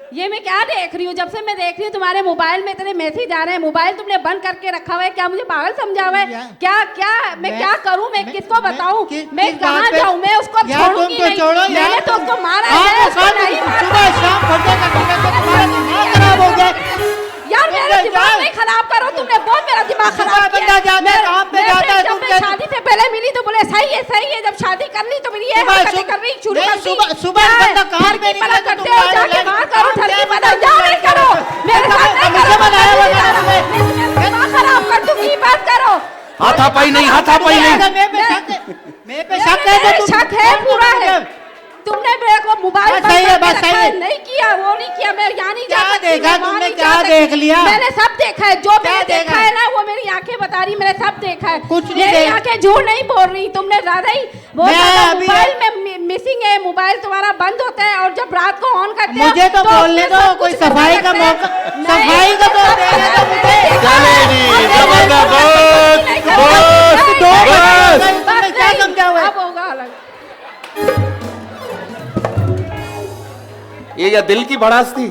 ये मैं क्या देख रही हूँ? जब से मैं देख रही हूँ तुम्हारे मोबाइल में इतने मैसेज आ रहे हैं, मोबाइल तुमने बंद करके रखा हुआ है। क्या मुझे पागल समझा हुआ है? क्या क्या मैं क्या करूँ? मैं किसको बताऊँ? मैं कहाँ जाऊँ? मैं उसको छोड़ूंगी नहीं। मैंने तो उसको मारा है। सुबह शाम खराब हो गया यार मेरा दिमाग नहीं खराब करो तुमने, बहुत मेरा दिमाग खराब किया। जब मैं शादी से पहले मिली तो बोले सही है, जब शादी कर ली तो मेरी ये हरकतें कर रही शुरू कर दी। सुबह बंदा काम में नहीं करते हो, जाके वहाँ करो, ठरकी बना जाओ, नहीं करो मेरे साथ, नहीं करो, दिमाग खराब कर दूंगी, बात करो। हाथापाई नहीं, हाथापाई नहीं। मेरे पे शक है, शक है, पूरा है। तुमने मेरे को मोबाइल नहीं किया, वो नहीं किया। मैं यहाँ नहीं जा सकती। देखा तुमने? क्या देख लिया? मैंने सब देखा है, जो मैंने देखा है ना वो मेरी आंखें बता रही, मैंने सब देखा है। कुछ नहीं मेरी आंखें झूठ नहीं बोल रही। तुमने ज्यादा ही मोबाइल में मिसिंग है, मोबाइल तुम्हारा बंद होता है और जब रात को ऑन करते हो मुझे तो बोलने दो, कोई सफाई का मौका, सफाई का तो देने दो मुझे। क्या समझा हुआ? अब होगा अलग। ये या दिल की भड़ास थी।